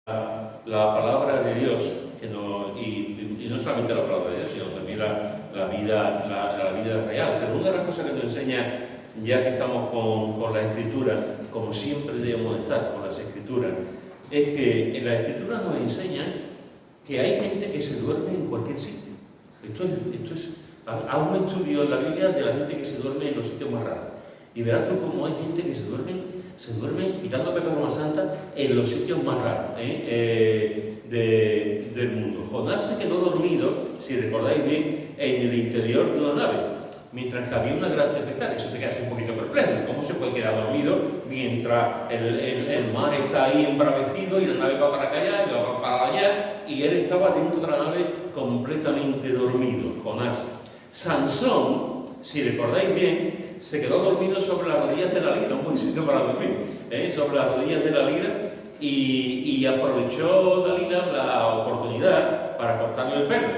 la palabra de Dios, y no solamente la palabra de Dios, sino también la vida real. Pero una de las cosas que nos enseña, ya que estamos con la Escritura, como siempre debemos estar con las Escrituras, es que en la Escritura nos enseñan que hay gente que se duerme en cualquier sitio. Haz un estudio en la Biblia de la gente que se duerme en los sitios más raros. Y verás tú cómo hay gente que se duerme, quitando pecado más santa, en los sitios más raros del mundo. Jonás se quedó dormido, si recordáis bien, en el interior de una nave, mientras que había una gran tempestad. Eso te quedas un poquito perplejo. ¿Cómo se puede quedar dormido mientras el mar está ahí embravecido y la nave va para allá y va para allá? Y él estaba dentro de la nave completamente dormido, Jonás. Sansón, si recordáis bien, se quedó dormido sobre las rodillas de la lira, un buen sitio para dormir, sobre las rodillas de la lira, y aprovechó Dalila la oportunidad para cortarle el pelo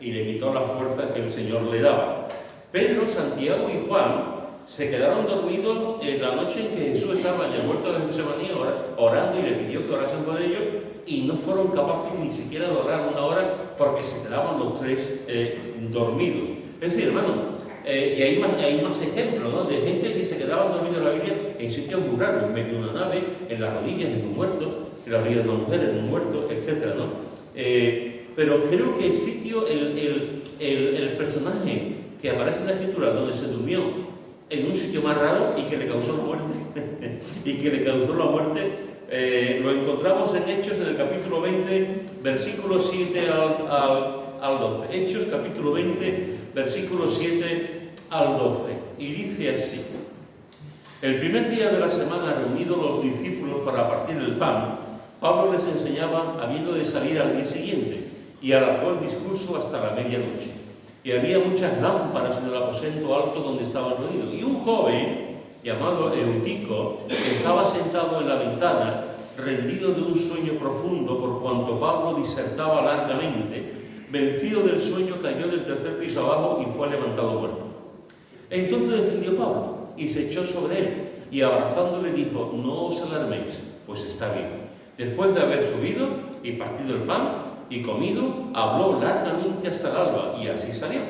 y le quitó las fuerzas que el Señor le daba. Pedro, Santiago y Juan se quedaron dormidos en la noche en que Jesús estaba en el huerto de Getsemaní orando y le pidió que orasen con ellos, y no fueron capaces ni siquiera de orar una hora porque se quedaban los tres dormidos. Es decir, hermano, y hay más ejemplos, ¿no?, de gente que se quedaba dormida en la Biblia en sitios muy raros, en medio de una nave, en las rodillas de un muerto, en las rodillas de una mujer, en un muerto, etc., ¿no? Pero creo que el sitio, el personaje que aparece en la Escritura donde se durmió en un sitio más raro y que le causó la muerte, lo encontramos en Hechos, en el capítulo 20, versículos 7 al 12. Hechos, capítulo 20, versículos 7 al 12. Y dice así: el primer día de la semana, reunidos los discípulos para partir el pan, Pablo les enseñaba, habiendo de salir al día siguiente, y alargó el discurso hasta la medianoche. Y había muchas lámparas en el aposento alto donde estaban reunidos. Y un joven llamado Eutico estaba sentado en la ventana, rendido de un sueño profundo, por cuanto Pablo disertaba largamente. Vencido del sueño, cayó del tercer piso abajo y fue levantado muerto. Entonces descendió Pablo y se echó sobre él, y abrazándole dijo: no os alarméis, pues está vivo. Después de haber subido y partido el pan y comido, habló largamente hasta el alba, y así salió.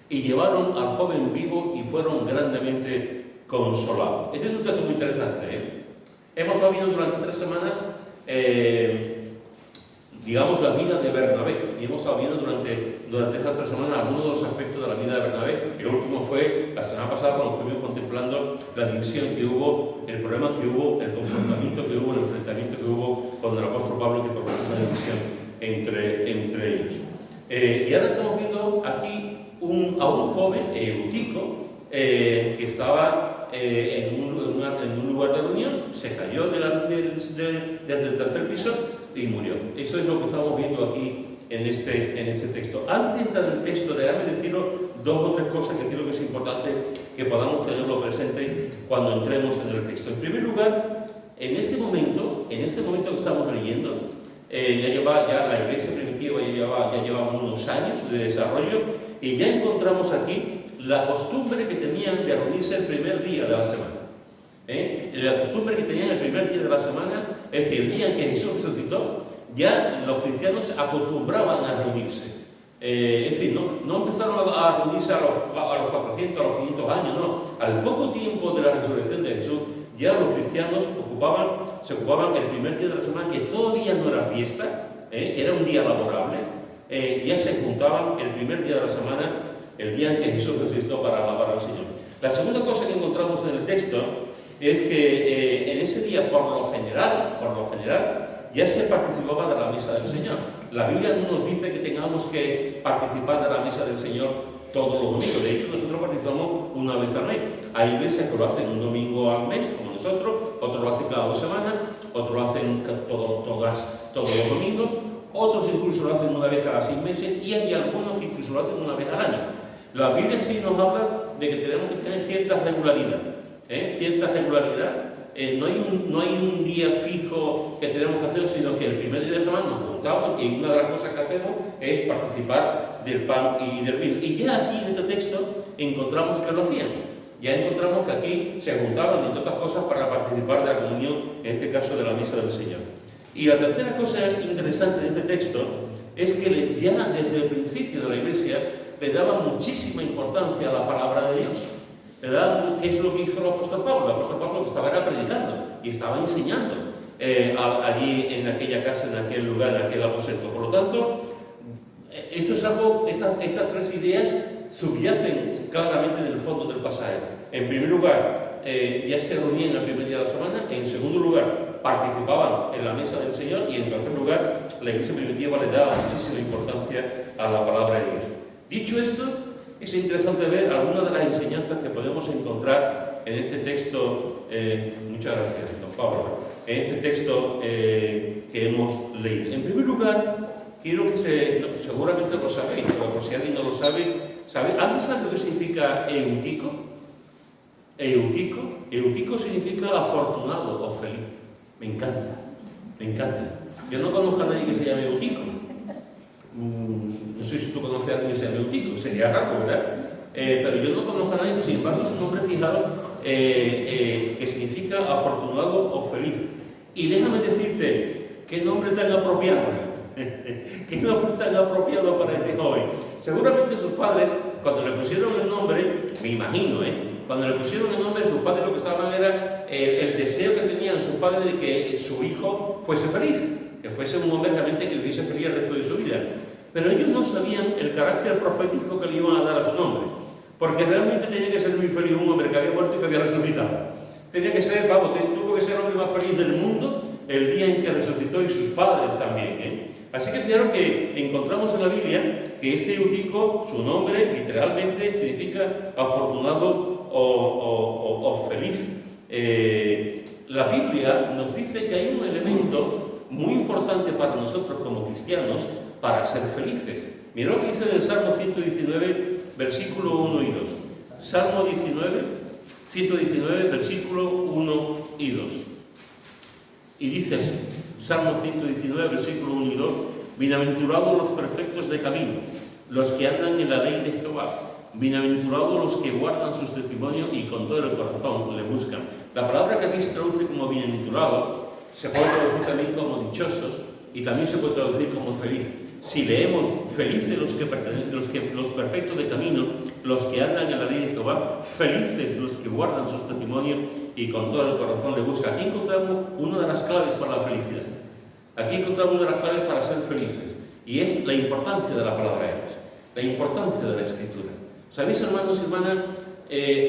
Y llevaron al joven vivo y fueron grandemente consolados. Este es un texto muy interesante, Hemos estado viendo durante 3 semanas digamos, la vida de Bernabé, y hemos estado viendo durante estas 3 semanas algunos de los aspectos de la vida de Bernabé. Y lo último fue la semana pasada, cuando estuvimos contemplando la división que hubo, el problema que hubo, el confrontamiento que hubo, el enfrentamiento que hubo con el apóstol Pablo, que provocó una división entre ellos. Y ahora estamos viendo aquí a un joven, Eutico, que estaba en un lugar de reunión, se cayó desde el tercer piso y murió. Eso es lo que estamos viendo aquí en este texto. Antes de entrar en el texto, déjame deciros 2 o 3 cosas que creo que es importante que podamos tenerlo presente cuando entremos en el texto. En primer lugar, en este momento que estamos leyendo, ya la iglesia primitiva ya lleva unos años de desarrollo, y ya encontramos aquí la costumbre que tenían de reunirse el primer día de la semana. La costumbre que tenían el primer día de la semana, es decir, el día en que Jesús resucitó, ya los cristianos acostumbraban a reunirse. Es decir, no empezaron a reunirse a los 400, a los 500 años, no. Al poco tiempo de la resurrección de Jesús, ya los cristianos se ocupaban el primer día de la semana, que todavía no era fiesta, que era un día laborable, ya se juntaban el primer día de la semana, el día en que Jesús resucitó, para alabar al Señor. La segunda cosa que encontramos en el texto es que en ese día, por lo general, ya se participaba de la mesa del Señor. La Biblia no nos dice que tengamos que participar de la mesa del Señor todos los domingos. De hecho, nosotros participamos una vez al mes. Hay iglesias que lo hacen un domingo al mes, como nosotros, otros lo hacen cada 2 semanas, otros lo hacen todos los domingos, otros incluso lo hacen una vez cada 6 meses, y hay algunos que incluso lo hacen una vez al año. La Biblia sí nos habla de que tenemos que tener cierta regularidad. No hay un día fijo que tenemos que hacer, sino que el primer día de la semana nos juntamos, y una de las cosas que hacemos es participar del pan y del vino. Y ya aquí en este texto encontramos que lo hacían. Ya encontramos que aquí se juntaban, entre otras cosas, para participar de la comunión, en este caso de la misa del Señor. Y la tercera cosa interesante de este texto es que ya desde el principio de la Iglesia le daba muchísima importancia a la palabra de Dios. ¿Verdad? ¿Qué es lo que hizo el apóstol Pablo? El apóstol Pablo estaba predicando y estaba enseñando allí en aquella casa, en aquel lugar, en aquel aposento. Por lo tanto, esto es algo, estas tres ideas subyacen claramente en el fondo del pasaje. En primer lugar, ya se reunían el primer día de la semana. En segundo lugar, participaban en la mesa del Señor. Y en tercer lugar, la iglesia primitiva le daba muchísima importancia a la palabra de Dios. Dicho esto, es interesante ver algunas de las enseñanzas que podemos encontrar en este texto. Muchas gracias, don Pablo. En este texto que hemos leído. En primer lugar, quiero que seguramente lo sabéis, pero por si alguien no lo sabe, ¿alguien sabe lo que significa eutico? Eutico significa afortunado o feliz. Me encanta, me encanta. Yo no conozco a nadie que se llame Eutico. No sé si tú conoces a alguien que se llame Eutico, sería raro, ¿verdad? Pero yo no conozco a nadie, sin embargo, es un nombre fijado que significa afortunado o feliz. Y déjame decirte, ¿qué nombre tan apropiado? ¿Qué nombre tan apropiado para este joven? Seguramente sus padres, cuando le pusieron el nombre, me imagino, cuando le pusieron el nombre, sus padres lo que estaban era el deseo que tenían sus padres de que su hijo fuese feliz, que fuese un hombre realmente que viviese feliz el resto de su vida. Pero ellos no sabían el carácter profético que le iban a dar a su nombre, porque realmente tenía que ser muy feliz un hombre que había muerto y que había resucitado. Tenía que ser, tuvo que ser el hombre más feliz del mundo el día en que resucitó, y sus padres también. Así que fijaros que encontramos en la Biblia que este Eutico, su nombre literalmente significa afortunado o feliz. La Biblia nos dice que hay un elemento muy importante para nosotros como cristianos para ser felices. Mirad lo que dice en el Salmo 119, versículo 1 y 2. Salmo 119, versículo 1 y 2. Y dice así, Salmo 119, versículo 1 y 2, bienaventurados los perfectos de camino, los que andan en la ley de Jehová, bienaventurados los que guardan sus testimonios y con todo el corazón le buscan. La palabra que aquí se traduce como bienaventurado se puede traducir también como dichosos y también se puede traducir como feliz. Si leemos felices los que pertenecen, los perfectos de camino, los que andan en la ley de Jehová, felices los que guardan sus testimonios y con todo el corazón le buscan. Aquí encontramos una de las claves para la felicidad. Aquí encontramos una de las claves para ser felices, y es la importancia de la palabra de Dios, la importancia de la Escritura. ¿Sabéis, hermanos y hermanas?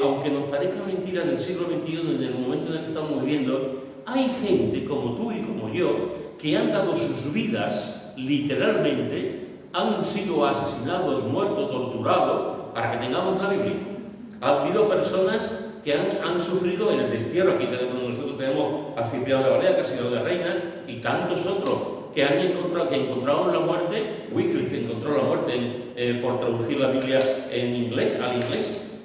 Aunque nos parezca mentira, en el siglo XXI, en el momento en el que estamos viviendo, hay gente como tú y como yo que han dado sus vidas, literalmente, han sido asesinados, muertos, torturados, para que tengamos la Biblia. Ha habido personas que han sufrido el destierro. Aquí nosotros tenemos a Cipriano de Valera, que ha sido de reina, y tantos otros que encontraron la muerte. Wycliffe encontró la muerte por traducir la Biblia al inglés,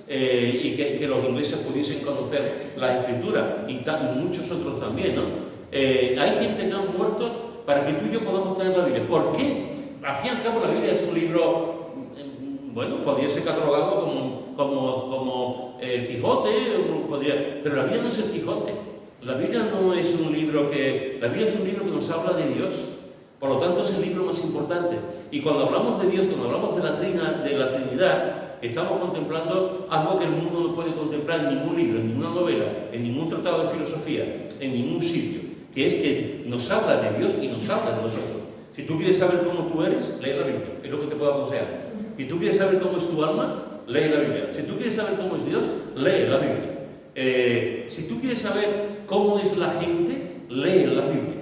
y que los ingleses pudiesen conocer la Escritura, y muchos otros también, ¿no? Hay gente que han muerto para que tú y yo podamos tener la Biblia. ¿Por qué? Al fin y al cabo, la Biblia es un libro, podría ser catalogado como el Quijote, pero la Biblia no es el Quijote. La Biblia no es un libro la Biblia es un libro que nos habla de Dios. Por lo tanto, es el libro más importante. Y cuando hablamos de Dios, cuando hablamos de la Trinidad, estamos contemplando algo que el mundo no puede contemplar en ningún libro, en ninguna novela, en ningún tratado de filosofía, en ningún sitio, que es que nos habla de Dios y nos habla de nosotros. Si tú quieres saber cómo tú eres, lee la Biblia, es lo que te puedo aconsejar. Si tú quieres saber cómo es tu alma, lee la Biblia. Si tú quieres saber cómo es Dios, lee la Biblia. Si tú quieres saber cómo es la gente, lee la Biblia.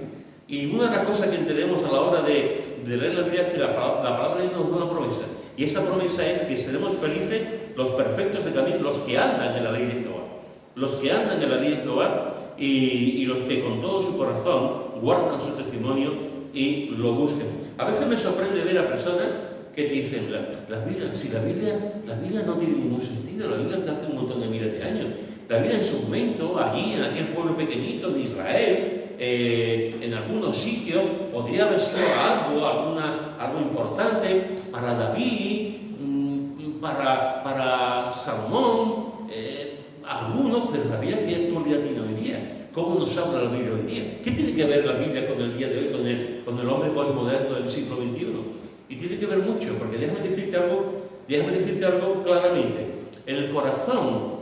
Y una de las cosas que entendemos a la hora de leer la Biblia es que la palabra de Dios nos da una promesa. Y esa promesa es que seremos felices los perfectos de camino, los que andan en la ley de Jehová. Los que andan en la ley de Jehová y los que con todo su corazón guardan su testimonio y lo busquen. A veces me sorprende ver a personas que te dicen, la Biblia no tiene ningún sentido, la Biblia hace un montón de miles de años. La Biblia en su momento, allí en aquel pueblo pequeñito de Israel, en algunos sitios, podría haber sido algo importante para David, para Salomón, algunos, pero la Biblia que actualidad tiene hoy día. cómo nos habla la Biblia hoy en día. ¿Qué tiene que ver la Biblia con el día de hoy, con el hombre postmoderno del siglo XXI? Y tiene que ver mucho, porque déjame decirte algo claramente. El corazón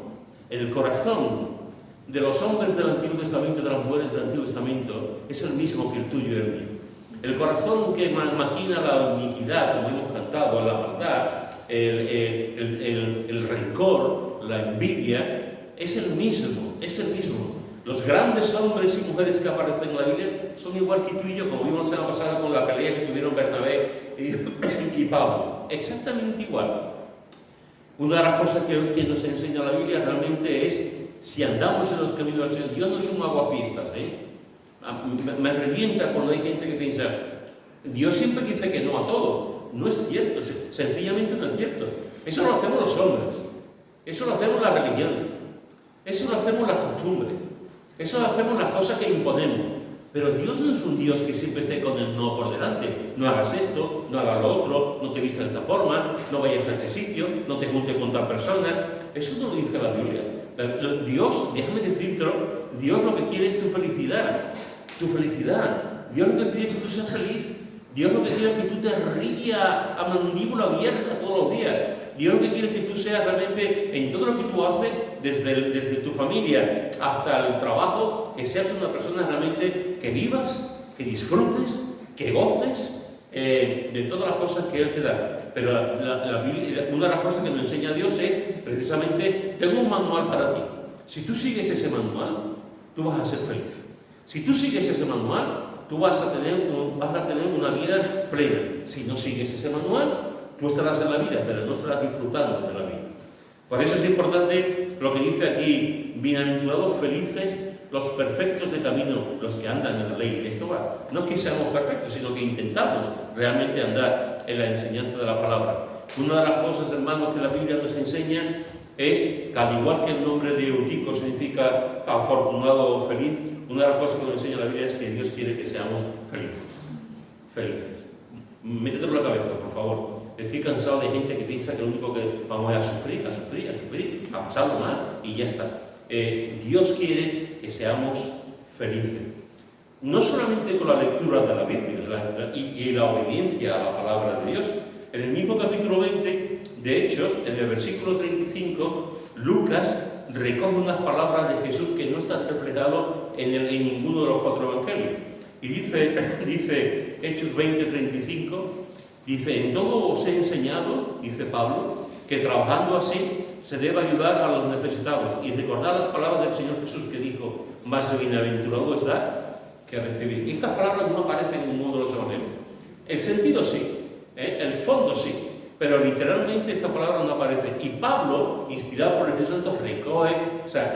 de los hombres del Antiguo Testamento y de las mujeres del Antiguo Testamento es el mismo que el tuyo y el mío. El corazón que maquina la iniquidad, como hemos cantado, la maldad, el rencor, la envidia, es el mismo. Los grandes hombres y mujeres que aparecen en la Biblia son igual que tú y yo, como vimos la semana pasada con la pelea que tuvieron Bernabé y Pablo. Exactamente igual. Una de las cosas que nos enseña la Biblia realmente es, si andamos en los caminos del Señor, Dios no es un aguafiestas, Me revienta cuando hay gente que piensa, Dios siempre dice que no a todo. No es cierto, sencillamente no es cierto. Eso lo hacemos los hombres, eso lo hacemos la religión, eso lo hacemos la costumbre, eso lo hacemos las cosas que imponemos. Pero Dios no es un Dios que siempre esté con el no por delante. No hagas esto, no hagas lo otro, no te vistas de esta forma, no vayas a este sitio, no te juntes con tal persona. Eso no lo dice la Biblia. Dios, déjame decírtelo, Dios lo que quiere es tu felicidad. Tu felicidad. Dios lo que quiere es que tú seas feliz. Dios lo que quiere es que tú te rías a mandíbula abierta todos los días. Dios lo que quiere es que tú seas realmente, en todo lo que tú haces, desde tu familia hasta el trabajo, que seas una persona realmente que vivas, que disfrutes, que goces de todas las cosas que Él te da. Pero la Biblia, una de las cosas que nos enseña Dios es, precisamente, tengo un manual para ti. Si tú sigues ese manual, tú vas a ser feliz. Si tú sigues ese manual, tú vas a tener una vida plena. Si no sigues ese manual, tú estarás en la vida, pero no estarás disfrutando de la vida. Por eso es importante lo que dice aquí: bienaventurados, felices los perfectos de camino, los que andan en la ley de Jehová. No es que seamos perfectos, sino que intentamos realmente andar en la enseñanza de la palabra. Una de las cosas, hermanos, que la Biblia nos enseña es que, al igual que el nombre de Eutico significa afortunado o feliz, una de las cosas que nos enseña la Biblia es que Dios quiere que seamos felices. Métetelo en la cabeza, por favor. Estoy cansado de gente que piensa que lo único que vamos es a sufrir, a pasarlo mal y ya está. Dios quiere que seamos felices. No solamente con la lectura de la Biblia y la obediencia a la palabra de Dios. En el mismo capítulo 20 de Hechos, en el versículo 35, Lucas recoge unas palabras de Jesús que no están reflejadas en ninguno de los 4 evangelios. Y dice Hechos 20:35, dice: en todo os he enseñado, dice Pablo, que trabajando así se debe ayudar a los necesitados. Y recordad las palabras del Señor Jesús, que dijo: más bienaventurado es dar que recibir. Estas palabras no aparecen en ninguno de los evangelios. El sentido sí, el fondo sí, pero literalmente esta palabra no aparece. Y Pablo, inspirado por el Espíritu Santo,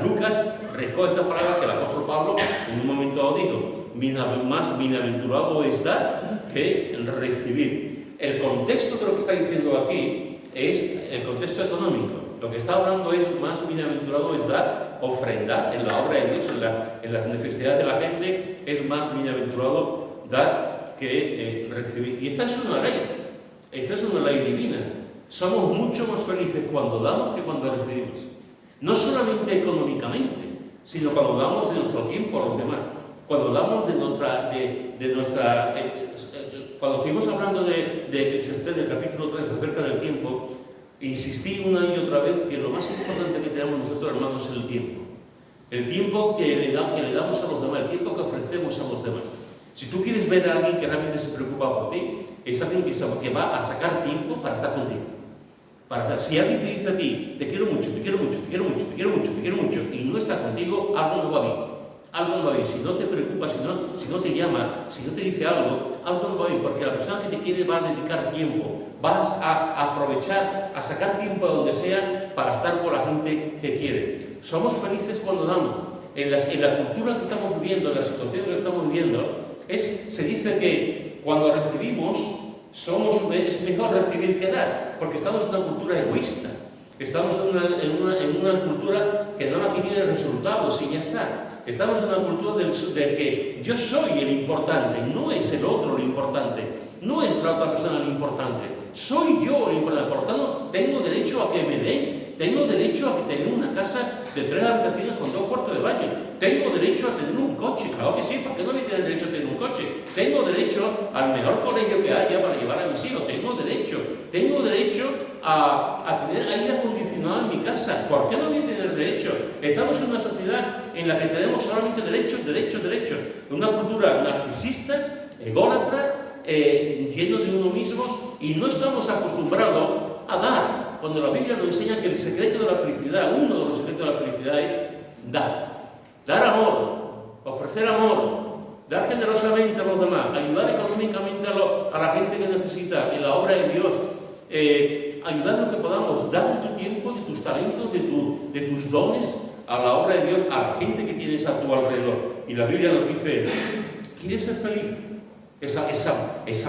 Lucas recoge estas palabras que el apóstol Pablo en un momento dado dijo: más bienaventurado es dar que recibir. El contexto de lo que está diciendo aquí es el contexto económico. Lo que está hablando es: más bienaventurado es dar, ofrendar en la obra de Dios, en las necesidades de la gente. Es más bienaventurado dar que recibir. Y esta es una ley divina. Somos mucho más felices cuando damos que cuando recibimos. No solamente económicamente, sino cuando damos de nuestro tiempo a los demás. Cuando damos de nuestra cuando estuvimos hablando de Eclesiastés del capítulo 3 acerca del tiempo, insistí una y otra vez que lo más importante que tenemos nosotros, hermanos, es el tiempo. El tiempo que le damos a los demás, el tiempo que ofrecemos a los demás. Si tú quieres ver a alguien que realmente se preocupa por ti, es alguien que va a sacar tiempo para estar contigo. Si alguien te dice a ti: te quiero mucho, y no está contigo, algo no va bien. Algo no va bien. Si no te preocupa, si no te llama, si no te dice algo no va bien, porque la persona que te quiere va a dedicar tiempo, vas a aprovechar, a sacar tiempo a donde sea para estar con la gente que quiere. Somos felices cuando damos. En la cultura que estamos viviendo, en la situación que estamos viviendo, se dice que cuando recibimos, es mejor recibir que dar, porque estamos en una cultura egoísta. Estamos en una cultura que nada más quiere resultados y ya está. Estamos en una cultura de que yo soy el importante, no es el otro lo importante, no es la otra persona lo importante, soy yo el importante. Por lo tanto, tengo derecho a que me den, tengo derecho a que tenga una casa de 3 habitaciones con 2 cuartos de baño. Tengo derecho a tener un coche, claro que sí, ¿por qué no voy a tener derecho a tener un coche? Tengo derecho al mejor colegio que haya para llevar a mis hijos, tengo derecho a tener aire acondicionado en mi casa, ¿por qué no voy a tener derecho? Estamos en una sociedad en la que tenemos solamente derechos, una cultura narcisista, ególatra, lleno de uno mismo, y no estamos acostumbrados a dar, cuando la Biblia nos enseña que el secreto de la felicidad, uno de los secretos de la felicidad es dar amor, ofrecer amor, dar generosamente a los demás, ayudar económicamente a la gente que necesita en la obra de Dios, ayudar lo que podamos, dar de tu tiempo, de tus talentos, de tus dones a la obra de Dios, a la gente que tienes a tu alrededor. Y la Biblia nos dice, ¿quieres ser feliz? Esa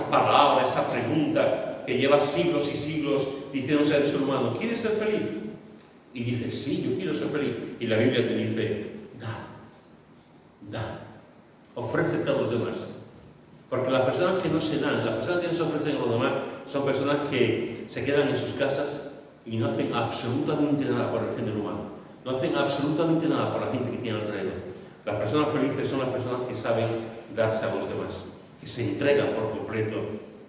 palabra, esa pregunta que lleva siglos y siglos diciéndose al ser humano, ¿quieres ser feliz? Y dices, sí, yo quiero ser feliz. Y la Biblia te dice, da, ofrécete a los demás. Porque las personas que no se dan, las personas que no se ofrecen a los demás, son personas que se quedan en sus casas y no hacen absolutamente nada por el género humano. No hacen absolutamente nada por la gente que tiene alrededor. Las personas felices son las personas que saben darse a los demás, que se entregan por completo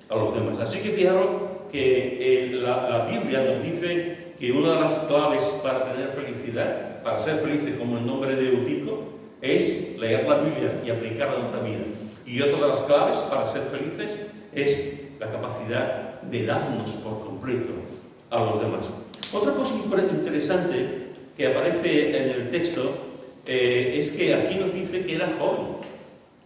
a los demás. Así que fijaros que la Biblia nos dice que una de las claves para tener felicidad, para ser felices como el nombre de Eutico, es leer la Biblia y aplicarla a nuestra vida. Y otra de las claves para ser felices es la capacidad de darnos por completo a los demás. Otra cosa interesante que aparece en el texto es que aquí nos dice que era joven.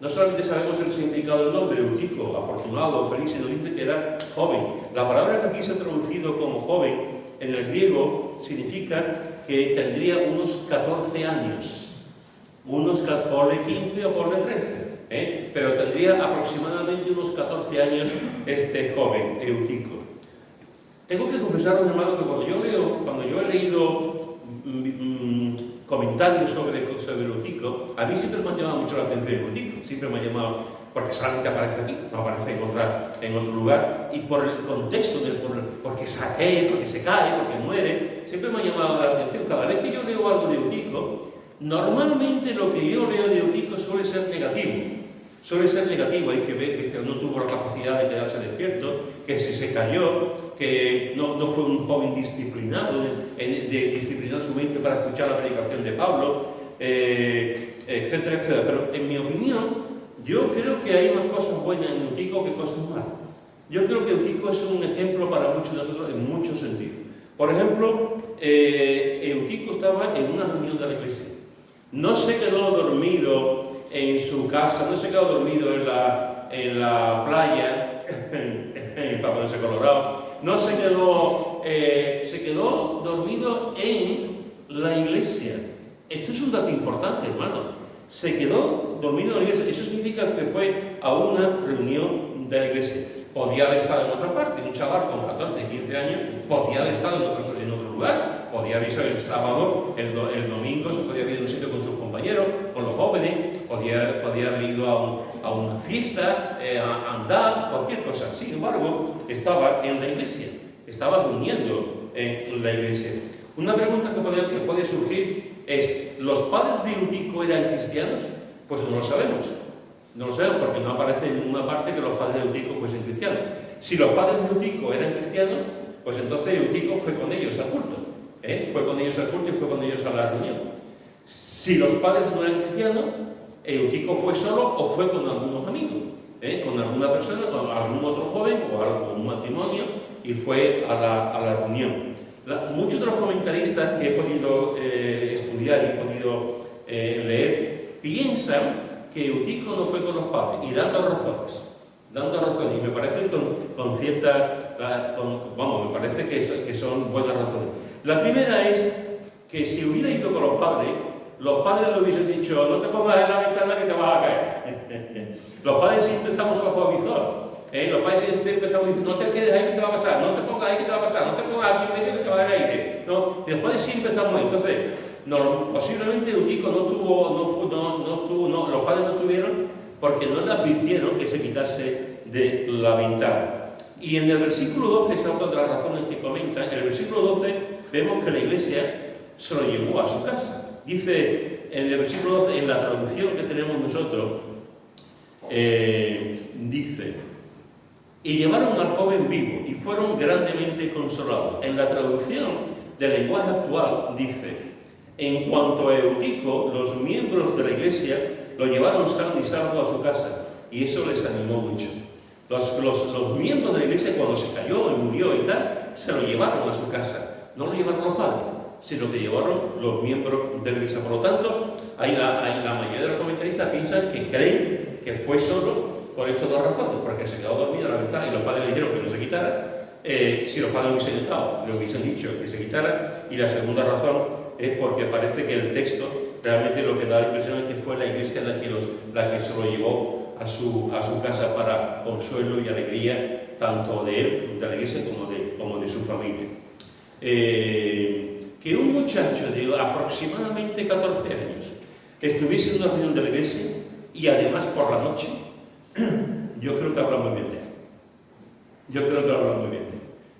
No solamente sabemos el significado del nombre, Eutico, afortunado, feliz, sino dice que era joven. La palabra que aquí se ha traducido como joven en el griego significa que tendría unos 14 años. Ponle 15 o ponle 13, pero tendría aproximadamente unos 14 años este joven, Eutico. Tengo que confesaros, hermano, que cuando yo he leído comentarios sobre Eutico, a mí siempre me ha llamado mucho la atención Eutico, siempre me ha llamado, porque solamente aparece aquí, no aparece en otro lugar, y por el contexto, porque se cae, porque muere, siempre me ha llamado la atención. Cada vez que yo leo algo de Eutico, normalmente lo que yo leo de Eutico suele ser negativo. Hay que ver que no tuvo la capacidad de quedarse despierto, que se cayó, que no fue un joven disciplinado, de disciplinar su mente para escuchar la predicación de Pablo, etcétera, etcétera. Pero en mi opinión, yo creo que hay más cosas buenas en Eutico que cosas malas. Yo creo que Eutico es un ejemplo para muchos de nosotros en muchos sentidos. Por ejemplo, Eutico estaba en una reunión de la iglesia. No se quedó dormido en su casa, no se quedó dormido en la playa, para ponerse colorado, no se quedó dormido en la iglesia. Esto es un dato importante, hermano. Se quedó dormido en la iglesia. Eso significa que fue a una reunión de la iglesia. Podía haber estado en otra parte, un chaval con 14, 15 años, podía haber estado en otro lugar, podía haber estado el sábado, el domingo, se podía haber ido a un sitio con sus compañeros, con los jóvenes, podía haber ido a una fiesta, a andar, cualquier cosa. Sin embargo, estaba en la iglesia, estaba reuniendo en la iglesia. Una pregunta que puede surgir es, ¿los padres de Eutico eran cristianos? Pues no lo sabemos. No lo sabemos porque no aparece en ninguna parte que los padres de Eutico fuesen cristianos. Si los padres de Eutico eran cristianos, pues entonces Eutico fue con ellos al culto. Fue con ellos al culto y fue con ellos a la reunión. Si los padres no eran cristianos, Eutico fue solo o fue con algunos amigos, con alguna persona, con algún otro joven o con un matrimonio, y fue a la reunión. Muchos de los comentaristas que he podido estudiar y he podido leer piensan que Eutico no fue con los padres, y dando razones, y me parece con cierta, me parece que son buenas razones. La primera es que si hubiera ido con los padres le hubiesen dicho, no te pongas en la ventana que te vas a caer. Los padres siempre estamos bajo avisor. Los padres siempre empezamos diciendo, no te quedes ahí que te va a pasar, no te pongas ahí que te va a pasar, no te pongas aquí en medio que te va a dar aire. No, y los padres siempre estamos ahí. Entonces, posiblemente Eutico los padres no tuvieron porque no le advirtieron que se quitase de la ventana. Y en el versículo 12, esa es otra de las razones que comentan, en el versículo 12 vemos que la iglesia se lo llevó a su casa. Dice en el versículo 12, en la traducción que tenemos nosotros, dice: y llevaron al joven vivo y fueron grandemente consolados. En la traducción del lenguaje actual dice: en cuanto a Eutico, los miembros de la iglesia lo llevaron sano y salvo a su casa, y eso les animó mucho. Los miembros de la iglesia, cuando se cayó y murió y tal, se lo llevaron a su casa. No lo llevaron los padres, sino que llevaron los miembros de la iglesia. Por lo tanto, la mayoría de los comentaristas piensan que creen que fue solo por estas dos razones, porque se quedó dormido a la mitad y los padres le dijeron que no se quitara. Si los padres hubiesen estado, le hubiesen dicho que se quitara. Y la segunda razón es porque parece que el texto realmente lo que da la impresión es que fue la iglesia la que se lo llevó a su casa para consuelo y alegría, tanto de él, de la iglesia, como de su familia. Que un muchacho de aproximadamente 14 años estuviese en una reunión de la iglesia y además por la noche, yo creo que habla muy bien de él. Yo creo que habla muy bien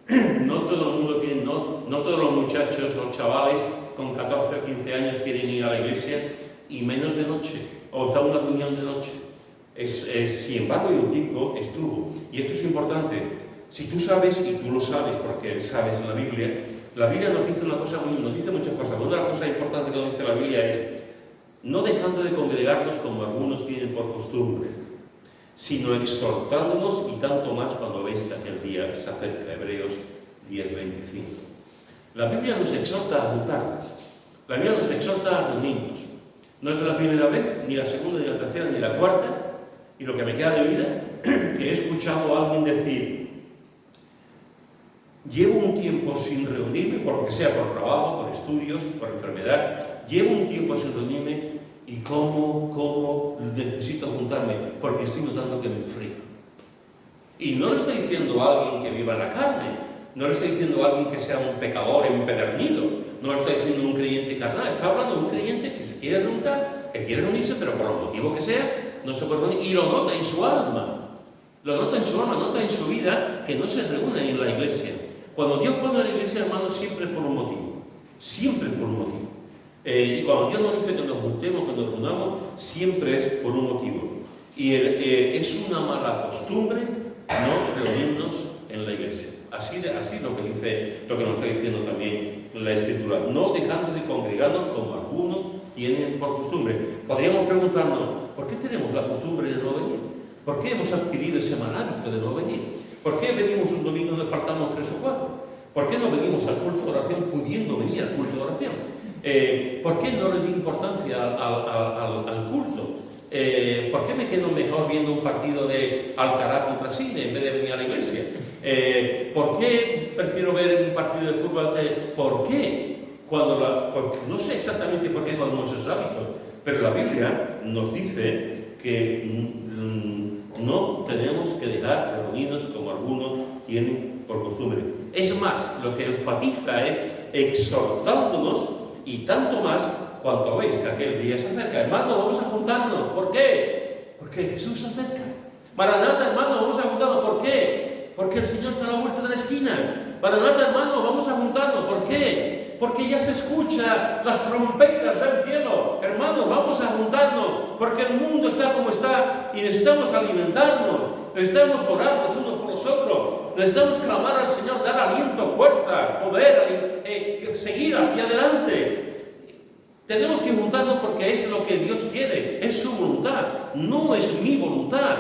de él. No todo el mundo tiene, no todos los muchachos o chavales con 14 o 15 años quieren ir a la iglesia, y menos de noche, o está una reunión de noche. Sin embargo, Eutico estuvo, y esto es importante. Si tú sabes, y tú lo sabes porque sabes en la Biblia nos dice una cosa nos dice muchas cosas. Una de las cosas importantes que nos dice la Biblia es: no dejando de congregarnos como algunos tienen por costumbre, sino exhortándonos, y tanto más cuando veis que aquel día se acerca. Hebreos 10:25. La Biblia nos exhorta a juntarnos, la Biblia nos exhorta a reunirnos. No es la primera vez, ni la segunda, ni la tercera, ni la cuarta, y lo que me queda de vida, que he escuchado a alguien decir: llevo un tiempo sin reunirme, por lo que sea, por trabajo, por estudios, por enfermedad, llevo un tiempo sin reunirme, y cómo necesito juntarme, porque estoy notando que me enfrío. Y no le estoy diciendo a alguien que viva en la carne, no le estoy diciendo a alguien que sea un pecador empedernido, no le estoy diciendo a un creyente carnal, está hablando de un creyente que se quiere juntar, que quiere reunirse, pero por los motivos que sea, no se puede reunir, y lo nota en su alma, nota en su vida que no se reúnen en la iglesia. Cuando Dios pone a la iglesia, hermanos, siempre es por un motivo, siempre es por un motivo. Y cuando Dios nos dice que nos juntemos, que nos reunamos, siempre es por un motivo. Y es una mala costumbre no reunirnos en la iglesia. Así lo que nos está diciendo también la Escritura. No dejando de congregarnos como algunos tienen por costumbre. Podríamos preguntarnos: ¿por qué tenemos la costumbre de no venir? ¿Por qué hemos adquirido ese mal hábito de no venir? ¿Por qué venimos un domingo donde faltamos 3 o 4? ¿Por qué no venimos al culto de oración pudiendo venir al culto de oración? ¿Por qué no le di importancia al culto? ¿Por qué me quedo mejor viendo un partido de Alcaraz contra Cine en vez de venir a la iglesia? ¿Por qué prefiero ver un partido de fútbol? ¿Por qué? No sé exactamente por qué cuando no esos hábitos, pero la Biblia nos dice que no tenemos que dejar de reunirnos como algunos tienen por costumbre. Es más, lo que enfatiza es exhortándonos, y tanto más cuando veis que aquel día se acerca. Hermano, vamos a juntarnos. ¿Por qué? Porque Jesús se acerca. Maranata, hermano, vamos a juntarnos. ¿Por qué? Porque el Señor está a la vuelta de la esquina. Maranata, hermano, vamos a juntarnos. ¿Por qué? Porque ya se escucha las trompetas del cielo. Hermano, vamos a juntarnos, porque el mundo está como está y necesitamos alimentarnos, necesitamos orar los unos por los otros, necesitamos clamar al Señor, dar aliento, fuerza, poder, seguir hacia adelante. Tenemos que juntarnos porque es lo que Dios quiere, es su voluntad, no es mi voluntad,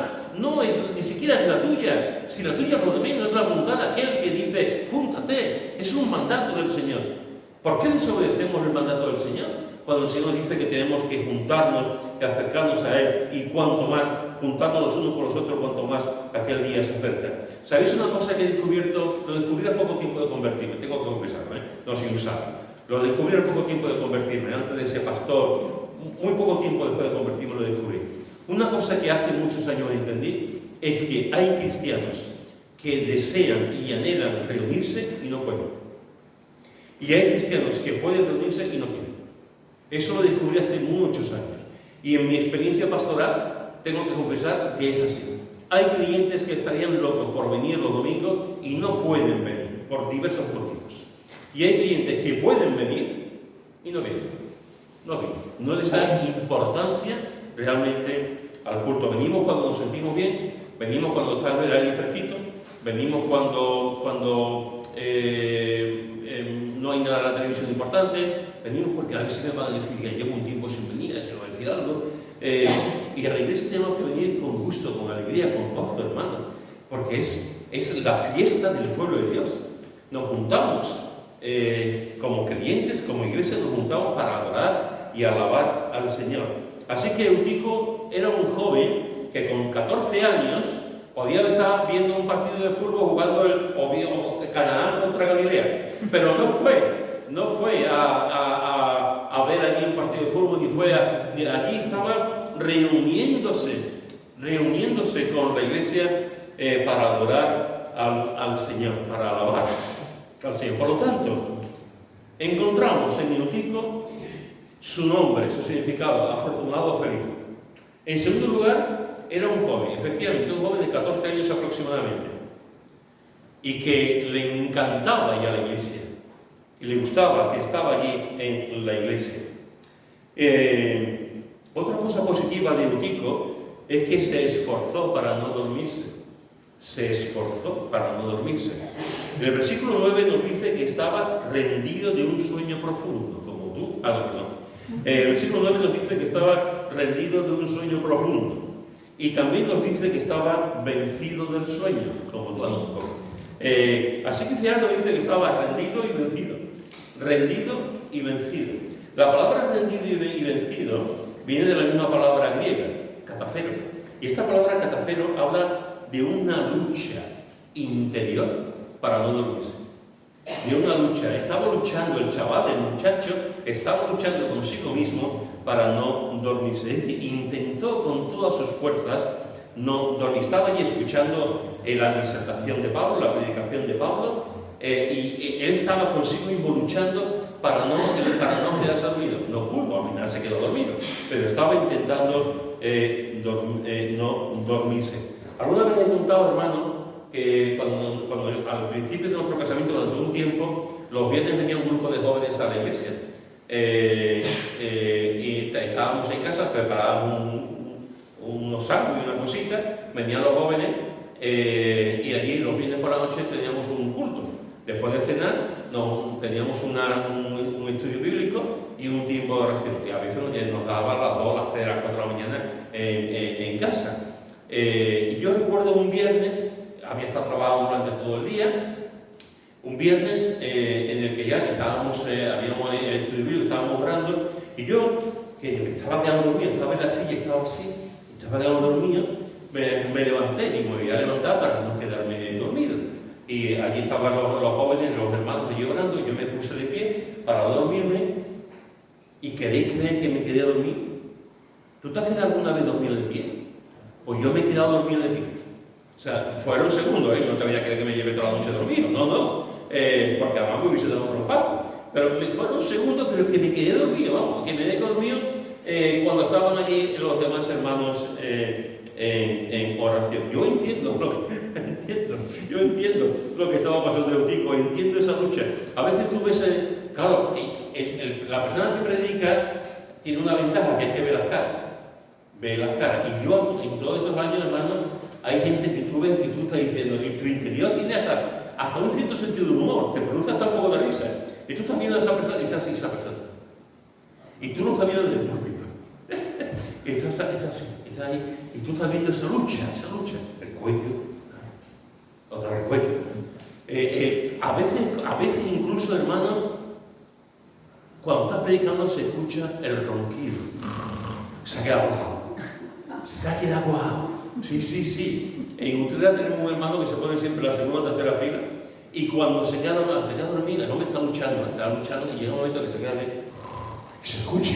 ni siquiera es la tuya. Si la tuya por lo menos es la voluntad de aquel que dice: júntate, es un mandato del Señor. ¿Por qué desobedecemos el mandato del Señor? Cuando el Señor dice que tenemos que juntarnos, que acercarnos a Él, y cuanto más juntarnos los unos con los otros, cuanto más aquel día se acerca. ¿Sabéis una cosa que he descubierto? Lo descubrí a poco tiempo de convertirme, tengo que confesarlo, no sin usarlo. Lo descubrí al poco tiempo de convertirme, antes de ser pastor, muy poco tiempo después de convertirme lo descubrí. Una cosa que hace muchos años entendí es que hay cristianos que desean y anhelan reunirse y no pueden. Y hay cristianos que pueden reunirse y no quieren. Eso lo descubrí hace muchos años. Y en mi experiencia pastoral tengo que confesar que es así. Hay creyentes que estarían locos por venir los domingos y no pueden venir, por diversos motivos. Y hay clientes que pueden venir y no vienen. No vienen. no les da importancia realmente al culto. Venimos cuando nos sentimos bien, venimos cuando está el aire fresquito, venimos cuando no hay nada en la televisión importante, venimos porque a veces me van a decir que llevo un tiempo sin venir, se me va a decir algo. Y a la iglesia tenemos que venir con gusto, con alegría, con gozo, hermano, porque es la fiesta del pueblo de Dios. Nos juntamos como creyentes, como iglesia, nos juntamos para adorar y alabar al Señor. Así que Eutico era un joven que con 14 años podía estar viendo un partido de fútbol jugando el Canaán contra Galilea, pero no fue a ver allí un partido de fútbol, allí estaba reuniéndose con la iglesia para adorar al Señor, para alabar al Señor. Por lo tanto, encontramos en Eutico su nombre, su significado, afortunado o feliz. En segundo lugar, era un joven, efectivamente, un joven de 14 años aproximadamente, y que le encantaba ya la iglesia, y le gustaba que estaba allí en la iglesia. Otra cosa positiva de Eutico es que se esforzó para no dormirse. Se esforzó para no dormirse. En el versículo 9 nos dice que estaba rendido de un sueño profundo, como tú. El versículo 9 nos dice que estaba rendido de un sueño profundo. Y también nos dice que estaba vencido del sueño, como tú. Así que Ciardo dice que estaba rendido y vencido. Rendido y vencido. La palabra rendido y vencido viene de la misma palabra griega, catafero. Y esta palabra catafero habla de una lucha interior para no dormirse. De una lucha. Estaba luchando el chaval, el muchacho, estaba luchando consigo mismo para no dormirse. Es decir, intentó con todas sus fuerzas no dormir. Estaba allí escuchando la disertación de Pablo, la predicación de Pablo, y él estaba consigo mismo luchando para no quedarse dormido. No pudo, al final se quedó dormido, pero estaba intentando no dormirse. ¿Alguna vez he contado, hermano, que cuando al principio de nuestro casamiento, durante un tiempo, los viernes venía un grupo de jóvenes a la iglesia? Y estábamos en casa, preparábamos unos sándwiches y una cosita, venían los jóvenes y allí los viernes por la noche teníamos un culto. Después de cenar teníamos un estudio bíblico y un tiempo de oración. Y a veces nos daban las 2, las 3, las 4 de la mañana en casa. Y yo recuerdo un viernes, había estado trabajando durante todo el día, un viernes en el que ya estábamos, habíamos el estudio bíblico, estábamos orando, y yo, que me estaba quedando dormido, estaba en la silla, estaba así, estaba quedando dormido, me levanté y me voy a levantar para no quedarme dormido. Y allí estaban los jóvenes, los hermanos allí orando, y yo me puse de pie para dormirme. ¿Y queréis creer que me quedé dormido? ¿Tú te has quedado alguna vez dormido de pie? Pues yo me he quedado dormido de pie. O sea, fueron segundos, no te voy a creer que me lleve toda la noche dormido, no, porque además me hubiese dado un rompazo. Pero fueron segundos, pero que me quedé dormido, vamos, que me quedé dormido cuando estaban allí los demás hermanos en oración. Yo entiendo lo que estaba pasando en Eutico, entiendo esa lucha. A veces tú ves, claro, la persona que predica tiene una ventaja, que es que ve las caras. Y yo, en todos estos años, hermano, hay gente que tú ves que tú estás diciendo, y tu interior tiene hasta un cierto sentido de humor, te produce hasta un poco de risa. Y tú estás viendo a esa persona y estás así, esa persona. Y tú no estás viendo desde el púlpito. Y estás así, estás ahí, y tú estás viendo esa lucha, el cuello, otra vez el cuello. A veces incluso, hermano, cuando estás predicando se escucha el ronquido. Se ha quedado guau. Sí. En Utrera tenemos un hermano que se pone siempre en la segunda o tercera fila, y cuando se queda dormida, no me está luchando, y llega un momento que se queda así, y se escucha.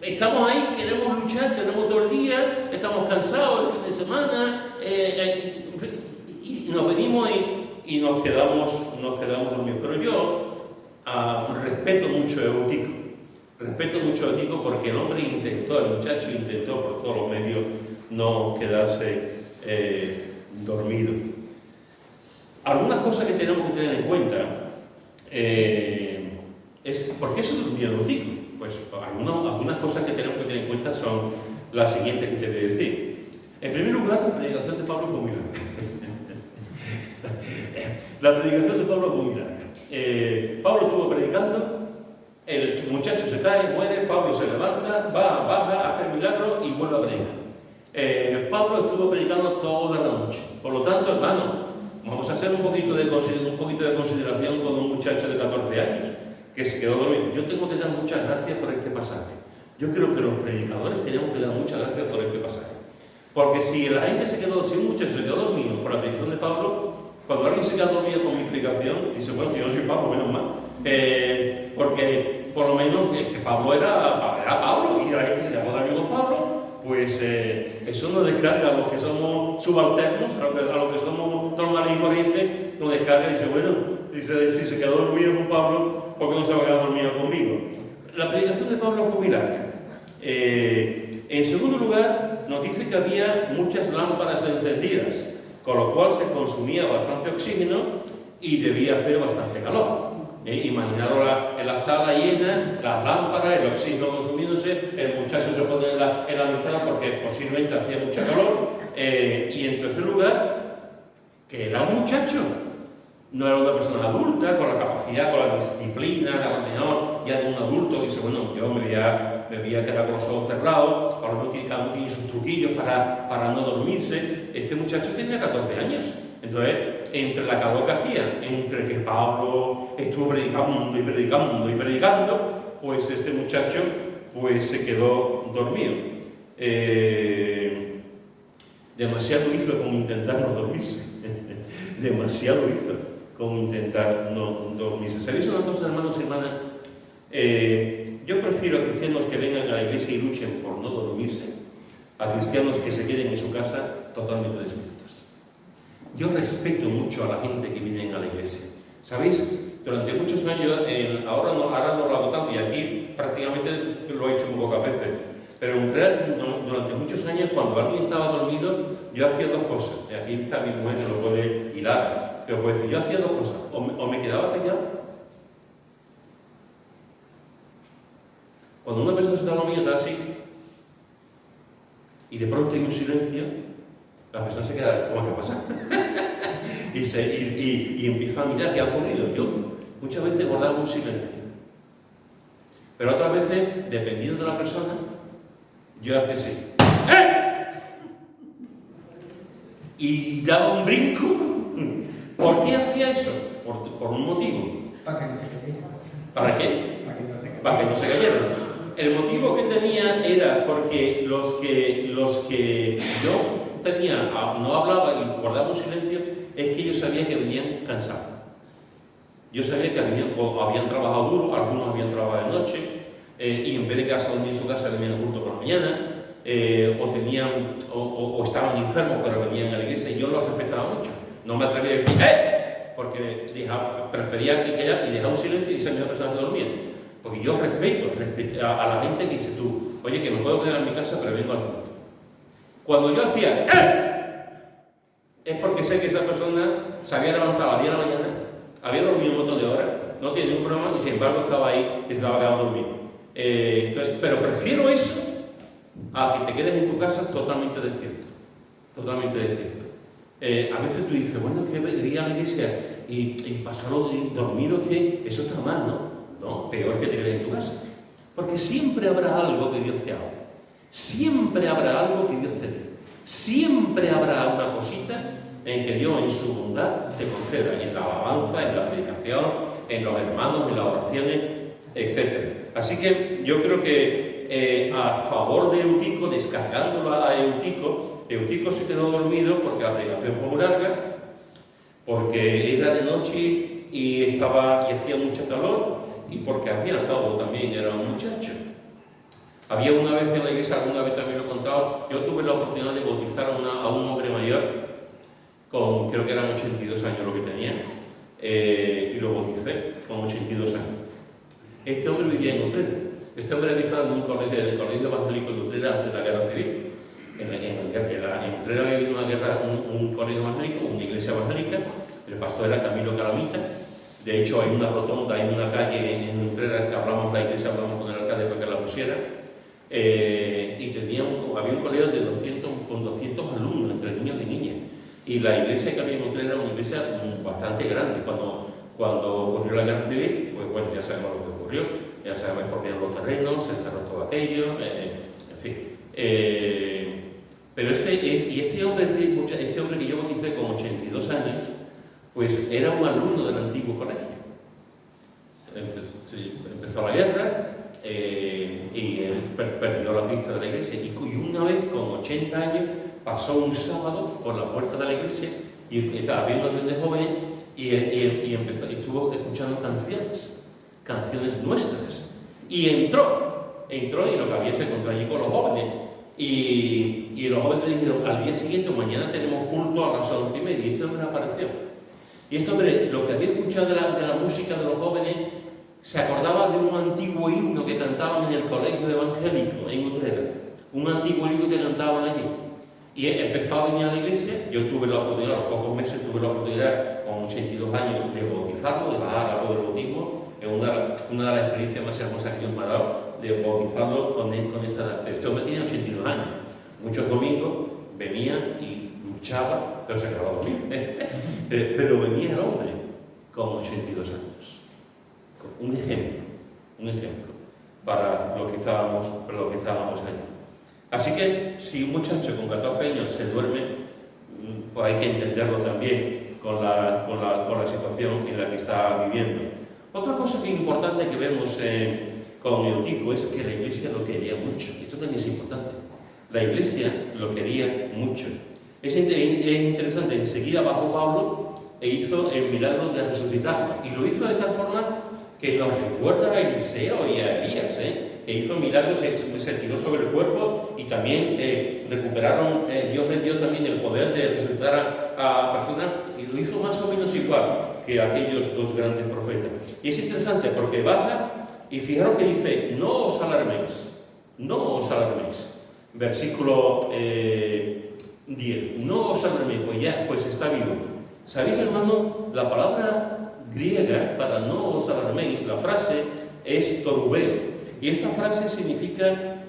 Estamos ahí, queremos luchar, tenemos todo el día, estamos cansados el fin de semana, y nos venimos y nos quedamos dormidos. Pero yo respeto mucho a Eutico, porque el muchacho intentó por todos los medios no quedarse dormido. Algunas cosas que tenemos que tener en cuenta ¿Por qué se durmía Eutico? Pues algunas cosas que tenemos que tener en cuenta son las siguientes que te voy a decir. En primer lugar, la predicación de Pablo fue muy larga. La predicación de Pablo fue muy larga. Pablo estuvo predicando, el muchacho se cae, muere, Pablo se levanta, baja, hace milagros y vuelve a predicar. Pablo estuvo predicando toda la noche. Por lo tanto, hermano, vamos a hacer un poquito de consideración con un muchacho de 14 años que se quedó dormido. Yo tengo que dar muchas gracias por este pasaje. Yo creo que los predicadores tenemos que dar muchas gracias por este pasaje. Porque si la gente si un muchacho se quedó dormido por la predicación de Pablo, cuando alguien se queda dormido con mi explicación, dice, bueno, si yo no soy Pablo, menos mal. Porque por lo menos que Pablo era Pablo y la gente se quedó dormido con Pablo, pues eso nos descarga a los que somos subalternos, a los que somos normales y corrientes, nos descarga y dice, bueno, si se quedó dormido con Pablo, ¿por qué no se va a quedar dormido conmigo? La predicación de Pablo fue muy larga. En segundo lugar, nos dice que había muchas lámparas encendidas, con lo cual se consumía bastante oxígeno y debía hacer bastante calor. Imaginaros en la sala llena, las lámparas, el oxígeno consumiéndose, el muchacho se pone en la mitad porque posiblemente hacía mucho calor. Y en tercer lugar, que era un muchacho, no era una persona adulta, con la capacidad, con la disciplina, a lo mejor ya de un adulto que dice, bueno, yo me voy a quedar con los ojos cerrados, a lo mejor cada uno tiene sus truquillos para no dormirse. Este muchacho tenía 14 años. Entonces, entre la calor que hacía, entre que Pablo estuvo predicando, pues este muchacho pues se quedó dormido. Demasiado hizo como intentar no dormirse. Demasiado hizo como intentar no dormirse. ¿Sabéis una cosa, hermanos y hermanas? Yo prefiero a cristianos que vengan a la iglesia y luchen por no dormirse, a cristianos que se queden en su casa totalmente despiertos. Yo respeto mucho a la gente que viene a la iglesia. ¿Sabéis? Durante muchos años, ahora no lo hago tanto, y aquí prácticamente lo he hecho un poco a veces, pero durante muchos años, cuando alguien estaba dormido, yo hacía dos cosas. Y aquí está mi mujer, que lo puede hilar, pero puede decir, yo hacía dos cosas. O me quedaba callado. Cuando una persona se está dormida, está así, y de pronto hay un silencio, la persona se queda, ¿cómo que pasa? y empieza a mirar qué ha ocurrido. Yo muchas veces guardaba un silencio. Pero otras veces, dependiendo de la persona, yo hacía así. Y daba un brinco. ¿Por qué hacía eso? Por un motivo. Para que no se cayera. ¿Para qué? Para que no se cayeran. El motivo que tenía era porque los que yo tenía, no hablaba y guardaba un silencio, es que yo sabía que venían cansados. Yo sabía que habían trabajado duro, algunos habían trabajado de noche, y en vez de quedarse a dormir en su casa, venían junto por la mañana, o estaban enfermos, pero venían a la iglesia, y yo los respetaba mucho. No me atrevía a decir, porque prefería que quedara y dejaba un silencio y esa misma persona se dormía. Porque yo respeto a la gente que dice tú, oye, que me puedo quedar en mi casa, pero vengo al culto. Cuando yo hacía es porque sé que esa persona se había levantado a las 10 de la mañana, había dormido un montón de horas, no tenía ningún problema y sin embargo estaba ahí y estaba quedando dormido. Pero prefiero eso a que te quedes en tu casa totalmente despierto. Totalmente despierto. A veces tú dices, bueno, que ir a la iglesia y pasarlo dormido, que eso está mal, ¿no? No, peor que te quedes en tu casa. Porque siempre habrá algo que Dios te haga. Siempre habrá algo que Dios te dé. Siempre habrá una cosita en que Dios en su bondad te conceda, en la alabanza, en la predicación, en los hermanos, en las oraciones, etc. Así que yo creo que a favor de Eutico, descargándola a Eutico se quedó dormido porque la predicación fue muy larga, porque era de noche y hacía mucho calor, y porque al fin y al cabo también era un muchacho. Había una vez en la iglesia, alguna vez también lo he contado, yo tuve la oportunidad de bautizar a un hombre mayor, creo que eran 82 años lo que tenía, y lo bauticé con 82 años. Este hombre vivía en Utrera. Este hombre había estado en el colegio evangélico de Utrera antes de la guerra civil. En Utrera había habido una guerra, un colegio evangélico, una iglesia evangélica. El pastor era Camilo Calamita. De hecho, hay una rotonda, hay una calle en Utrera que hablamos con el alcalde para que la pusiera, y había un colegio de 200 alumnos, entre niños y niñas. Y la iglesia que había en Utrera era una iglesia bastante grande. Cuando ocurrió la guerra civil, pues bueno, ya sabemos lo que ocurrió, ya sabemos por qué los terrenos, se cerró todo aquello, en fin. Pero este hombre que yo bauticé con 82 años, pues era un alumno del antiguo colegio. Empezó la guerra y él perdió la pista de la iglesia, y una vez con 80 años pasó un sábado por la puerta de la iglesia y estaba viendo a de joven y estuvo escuchando canciones nuestras, y entró y lo que había se encontró allí con los jóvenes, y los jóvenes le dijeron: al día siguiente, mañana tenemos culto a las 11:30, y este hombre apareció. Y este hombre, lo que había escuchado de la música de los jóvenes, se acordaba de un antiguo himno que cantaban en el colegio evangélico en Utrera, un antiguo himno que cantaban allí. Y él empezó a venir a la iglesia. Yo tuve la oportunidad, a los pocos meses tuve la oportunidad, con 82 años, de bautizarlo, de bajar a agua del bautismo. Es una de las experiencias más hermosas que Dios me ha dado, de bautizarlo con esta edad. Este hombre tiene 82 años. Muchos domingos venía y luchaba, pero se acababa de dormir. Pero venía el hombre con 82 años. Un ejemplo para lo que estábamos allí. Así que si un muchacho con 14 años se duerme, pues hay que entenderlo también con la situación en la que está viviendo. Otra cosa que es importante que vemos con Eutico es que la iglesia lo quería mucho. Esto también es importante. La iglesia lo quería mucho. Es interesante, enseguida bajó Pablo e hizo el milagro de resucitarlo. Y lo hizo de tal forma que nos recuerda a Eliseo y a Elías, que hizo milagros, se tiró sobre el cuerpo, y también recuperaron, Dios les dio también el poder de resucitar a personas, y lo hizo más o menos igual que aquellos dos grandes profetas. Y es interesante porque baja, y fijaros que dice: no os alarméis, no os alarméis. Versículo 10, no os alarméis, pues está vivo. ¿Sabéis, hermano? La palabra griega para no os alarméis, la frase es torubeo, y esta frase significa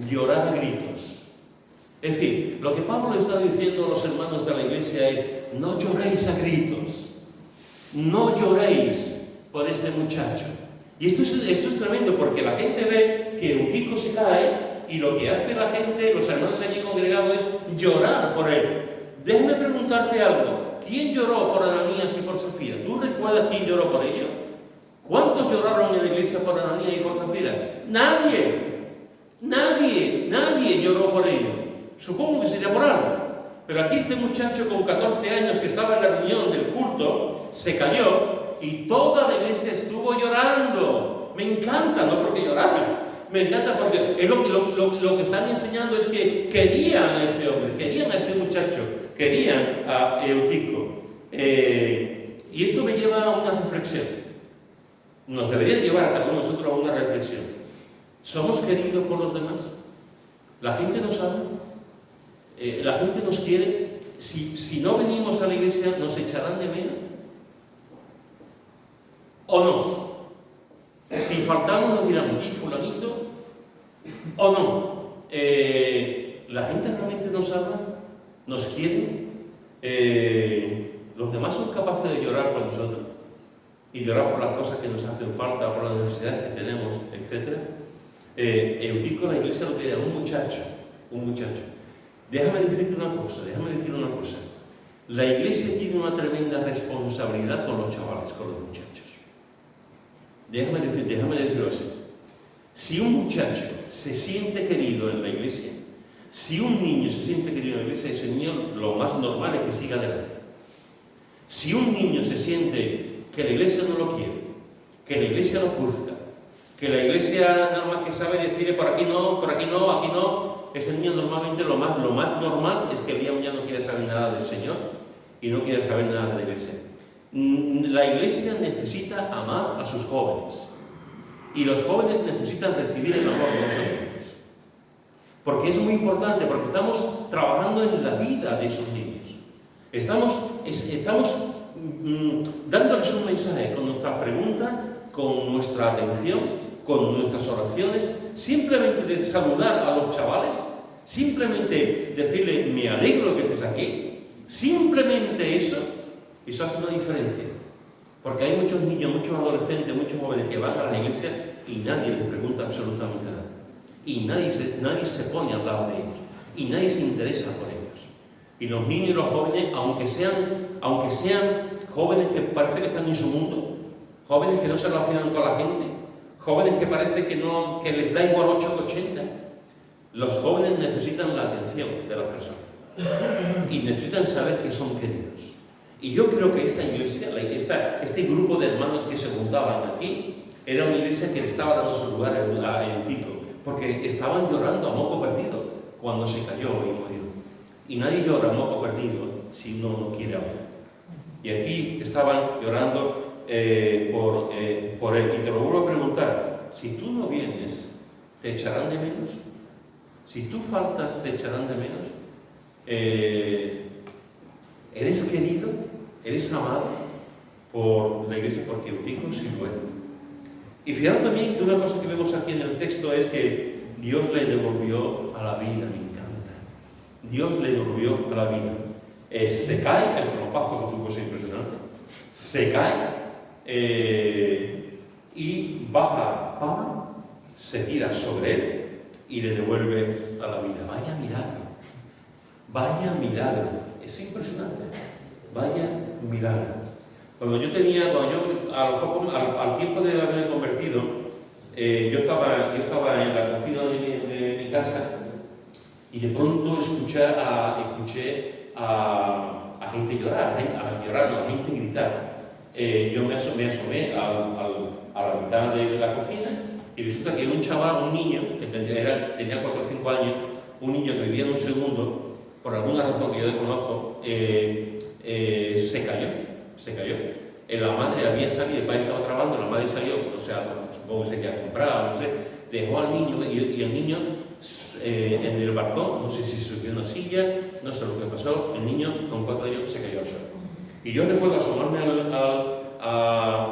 llorar a gritos. Es decir, lo que Pablo le está diciendo a los hermanos de la iglesia es: no lloréis a gritos, no lloréis por este muchacho. Y esto es tremendo, porque la gente ve que Eutico se cae, y lo que hace la gente, los hermanos allí congregados, es llorar por él. Déjame preguntarte algo: ¿quién lloró por Ananías y por Zafira? ¿Tú recuerdas quién lloró por ellos? ¿Cuántos lloraron en la iglesia por Ananías y por Zafira? Nadie lloró por ellos. Supongo que sería por algo. Pero aquí este muchacho con 14 años que estaba en la reunión del culto, se cayó, y toda la iglesia estuvo llorando. Me encanta, no porque lloraran, me encanta porque es lo que están enseñando es que querían a este hombre, querían a este muchacho, querían a Eutico. Y esto me lleva a una reflexión. Nos debería llevar a cada uno de nosotros a una reflexión. ¿Somos queridos por los demás? ¿La gente nos ama? ¿La gente nos quiere? Si no venimos a la iglesia, ¿nos echarán de menos? ¿O no? Si faltamos, nos dirán: ¿y fulanito? ¿O no? ¿La gente realmente nos ama? ¿Nos quiere? Los demás son capaces de llorar por nosotros, y llorar por las cosas que nos hacen falta, por las necesidades que tenemos, etc. Eutico en la iglesia lo que era un muchacho. Déjame decir una cosa. La iglesia tiene una tremenda responsabilidad con los chavales, con los muchachos. Déjame decirlo así. Si un muchacho se siente querido en la iglesia, si un niño se siente querido en la iglesia, ese niño lo más normal es que siga adelante. Si un niño se siente que la iglesia no lo quiere, que la iglesia lo juzga, que la iglesia nada más que sabe decirle por aquí no, aquí no, ese niño normalmente lo más normal es que el día de mañana no quiere saber nada del Señor y no quiere saber nada de la iglesia. La iglesia necesita amar a sus jóvenes, y los jóvenes necesitan recibir el amor de los adultos, porque es muy importante, porque estamos trabajando en la vida de esos niños. Estamos dándoles un mensaje con nuestras preguntas, con nuestra atención, con nuestras oraciones, simplemente de saludar a los chavales, simplemente decirle, me alegro que estés aquí, simplemente eso hace una diferencia. Porque hay muchos niños, muchos adolescentes, muchos jóvenes que van a la iglesia y nadie les pregunta absolutamente nada. Y nadie se pone al lado de ellos. Y nadie se interesa por ellos. Y los niños y los jóvenes, aunque sean jóvenes que parece que están en su mundo, jóvenes que no se relacionan con la gente, jóvenes que parece que les da igual 8 que 80, los jóvenes necesitan la atención de las personas. Y necesitan saber que son queridos. Y yo creo que esta iglesia, este grupo de hermanos que se juntaban aquí, era una iglesia que le estaba dando su lugar a Eutico, porque estaban llorando a moco perdido cuando se cayó y murió. Y nadie llora a moco perdido si uno no quiere hablar. Y aquí estaban llorando por él. Y te lo vuelvo a preguntar, si tú no vienes, ¿te echarán de menos? Si tú faltas, ¿te echarán de menos? ¿Eres querido? ¿Eres amado por la iglesia? Porque Eutico sí lo es. Y fijaros también que una cosa que vemos aquí en el texto es que Dios le devolvió a la vida, me encanta. Dios le devolvió a la vida. Se cae, el trompazo que tuvo es impresionante, se cae y baja Pablo, se tira sobre él y le devuelve a la vida. Vaya milagro, vaya milagro, es impresionante, vaya milagro. Al tiempo de haberme convertido, yo estaba en la cocina de mi casa y de pronto escuché a gente llorar, a gente gritar. Yo me asomé a la ventana de la cocina y resulta que un chaval, un niño, que tenía 4 o 5 años, un niño que vivía en un segundo, por alguna razón que yo desconozco, se cayó. La madre había salido, el padre estaba trabajando, la madre salió, o sea, supongo que se quedó comprado, no sé, dejó al niño y el niño en el balcón, no sé si subió una silla, no sé lo que pasó, el niño con 4 años se cayó al suelo. Y yo recuerdo asomarme a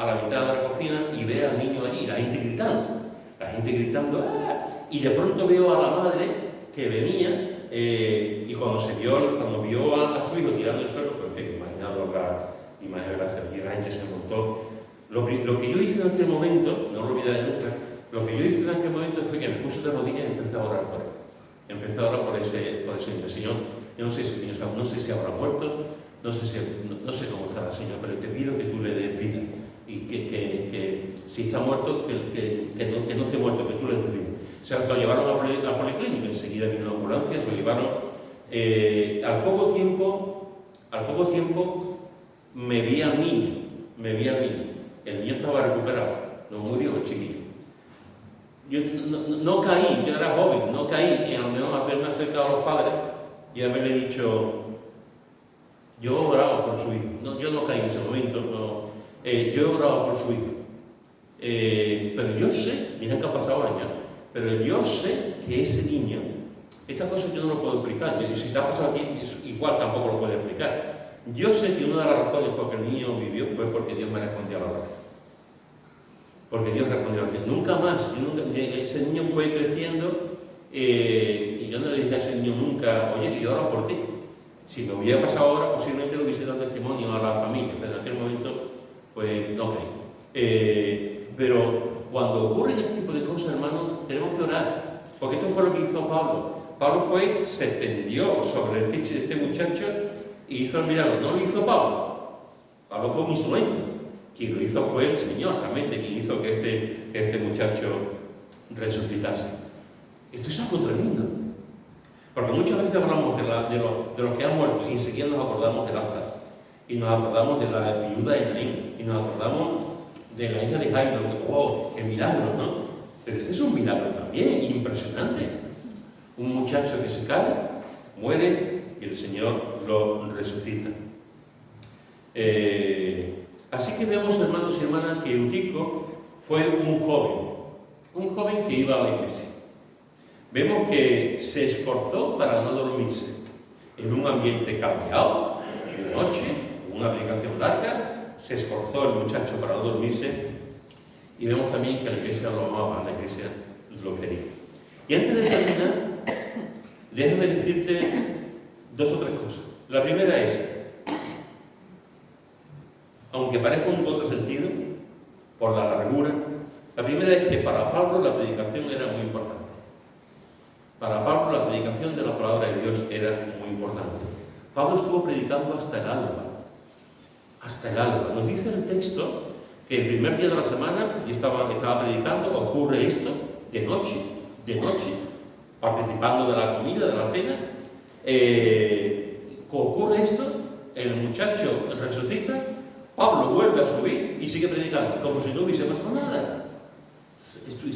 la ventana de la cocina y ver al niño allí, la gente gritando, ¡ah! Y de pronto veo a la madre que venía y cuando vio a su hijo tirando el suelo, pues imaginado la imagen gracias y la gente se montó. Lo que yo hice en aquel momento, no lo olvidaré nunca, lo que yo hice en aquel momento fue que me puse de rodillas y empecé a orar por él. Empecé a orar por ese niño. Señor, yo no sé si habrá muerto, no sé cómo está el Señor, pero te pido que tú le des vida. Y que si está muerto, que no esté muerto, que tú le des vida. O sea, lo llevaron a la policlínica, enseguida vino la ambulancia, lo llevaron. Al poco tiempo me vi al niño. El niño estaba recuperado, no murió el chiquillo. Yo no caí, yo era joven, no caí, y a lo mejor haberme acercado a los padres y haberle dicho, yo he orado por su hijo. No, yo no caí en ese momento, no, yo he orado por su hijo. Pero yo sé, mira que ha pasado años, pero yo sé que ese niño, estas cosas yo no lo puedo explicar, y si te ha pasado aquí, igual tampoco lo puedo explicar. Yo sé que una de las razones por que el niño vivió fue porque Dios me respondió a la oración. Porque Dios respondió a la oración. Nunca más, ese niño fue creciendo y yo no le dije a ese niño nunca, oye, yo oro por ti. Si me hubiera pasado ahora, posiblemente lo hubiese dado testimonio a la familia, pero en aquel momento, pues no creí. Pero cuando ocurren este tipo de cosas, hermanos, tenemos que orar. Porque esto fue lo que hizo Pablo. Pablo se extendió sobre este muchacho y hizo el milagro. No lo hizo Pablo. Pablo fue un instrumento. Quien lo hizo fue el Señor, realmente, quien hizo que este muchacho resucitase. Esto es algo tremendo. Porque muchas veces hablamos de los que han muerto y enseguida nos acordamos de Lázaro. Y nos acordamos de la viuda de Naín. Y nos acordamos de la hija de Jairo. ¡Oh, qué milagro!, ¿no? Pero este es un milagro también, impresionante. Un muchacho que se cae, muere y el Señor lo resucita. Así que vemos, hermanos y hermanas, que Eutico fue un joven que iba a la iglesia. Vemos que se esforzó para no dormirse en un ambiente cambiado, de noche, una predicación larga, se esforzó el muchacho para no dormirse, y vemos también que la iglesia lo amaba, la iglesia lo quería. Y antes de terminar, déjame decirte dos o tres cosas. La primera es, aunque parezca un contrasentido, por la largura, la primera es que para Pablo la predicación era muy importante. Para Pablo la predicación de la palabra de Dios era muy importante. Pablo estuvo predicando hasta el alba. Hasta el alba. Nos dice el texto que el primer día de la semana y estaba predicando, ocurre esto, de noche, participando de la comida, de la cena. Ocurre esto, el muchacho resucita, Pablo vuelve a subir y sigue predicando, como si no hubiese pasado nada. Esto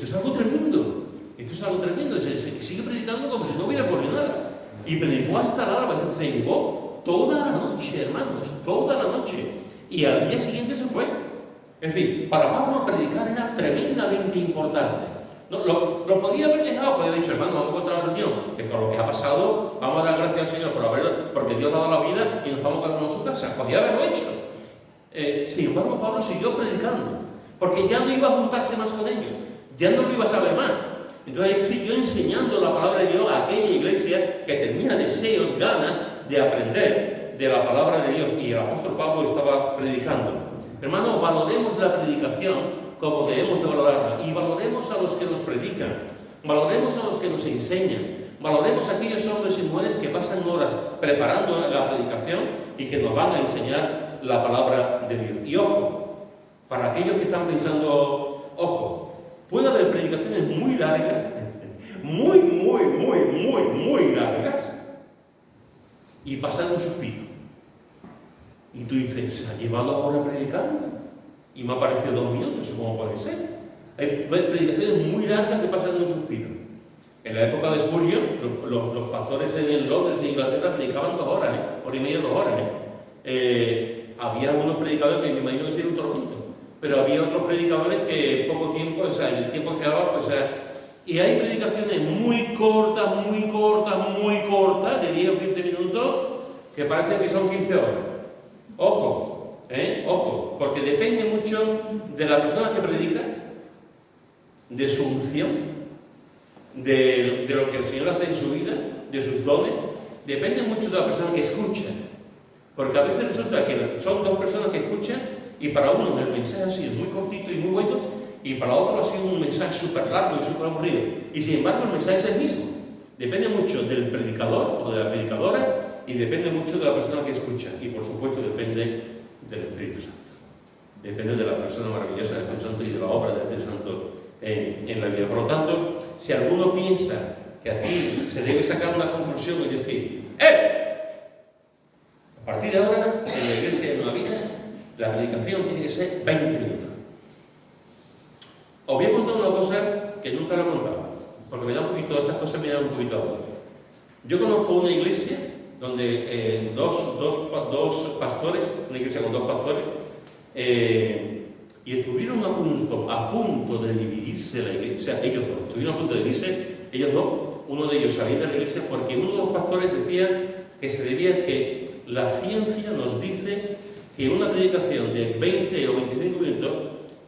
es algo tremendo. Esto es algo tremendo. Se sigue predicando como si no hubiera ocurrido nada. Y predicó hasta el alba, se llevó toda la noche, hermanos, toda la noche. Y al día siguiente se fue. En fin, para Pablo predicar era tremendamente importante. No, lo podía haber dejado, podía haber dicho, hermano, vamos a contar la reunión, que con lo que ha pasado, vamos a dar gracias al Señor porque Dios ha dado la vida y nos vamos a quedar en su casa. Podía haberlo hecho. Sin embargo, Pablo siguió predicando, porque ya no iba a juntarse más con ellos, ya no lo iba a saber más. Entonces él siguió enseñando la palabra de Dios a aquella iglesia que tenía deseos, ganas de aprender de la palabra de Dios, y el apóstol Pablo estaba predicando. Hermano, valoremos la predicación como debemos de valorarla, y valoremos a los que nos predican, valoremos a los que nos enseñan, valoremos a aquellos hombres y mujeres que pasan horas preparando la predicación y que nos van a enseñar la palabra de Dios. Y ojo, para aquellos que están pensando, ojo, puede haber predicaciones muy largas, muy largas, y pasar un suspiro. Y tú dices, ¿se ha llevado ahora predicando? Y me ha parecido 2 minutos, ¿cómo puede ser? Hay predicaciones muy largas que pasan en un suspiro. En la época de Spurgeon, los pastores en Londres, en Inglaterra, predicaban 2 horas, hora y media, 2 horas. Había algunos predicadores que me imagino que sería un tormento, pero había otros predicadores que poco tiempo, o sea, el tiempo que daba, pues, y hay predicaciones muy cortas, de 10 o 15 minutos, que parece que son 15 horas. Ojo, porque depende mucho de la persona que predica, de su unción, de lo que el Señor hace en su vida, de sus dones. Depende mucho de la persona que escucha, porque a veces resulta que son 2 personas que escuchan y para uno el mensaje ha sido muy cortito y muy bueno, y para otro ha sido un mensaje súper largo y súper aburrido, y sin embargo el mensaje es el mismo. Depende mucho del predicador o de la predicadora, y depende mucho de la persona que escucha, y por supuesto depende del Espíritu Santo. Depende de la persona maravillosa del Espíritu Santo y de la obra del Espíritu Santo en la vida. Por lo tanto, si alguno piensa que aquí se debe sacar una conclusión y decir, a partir de ahora, en la iglesia de Nueva Vida, la predicación tiene que ser 20 minutos. Os voy a contar una cosa que nunca lo he contado, porque estas cosas me dan un poquito a dudas. Yo conozco una iglesia donde dos pastores, una iglesia con 2 pastores, y estuvieron a punto de dividirse la iglesia. O sea, ellos dos, estuvieron a punto de dividirse, ellos dos, uno de ellos salió de la iglesia porque uno de los pastores decía que se debía que la ciencia nos dice que una predicación de 20 o 25 minutos,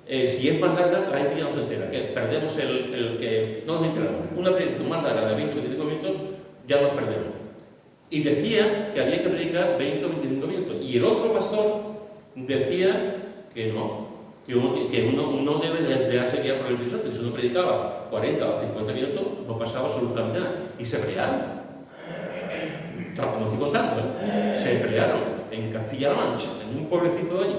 si es más larga, la gente ya no se entera, que perdemos el que no nos enteramos. Una predicación más larga de 20 o 25 minutos, ya nos perdemos. Y decía que había que predicar 20 o 25 minutos. Y el otro pastor decía que no, que uno no debe de dejarse guiar por el Espíritu Santo. Si uno predicaba 40 o 50 minutos, no pasaba absolutamente nada. Y se pelearon. Como estoy contando, se pelearon en Castilla-La Mancha, en un pueblecito de allí.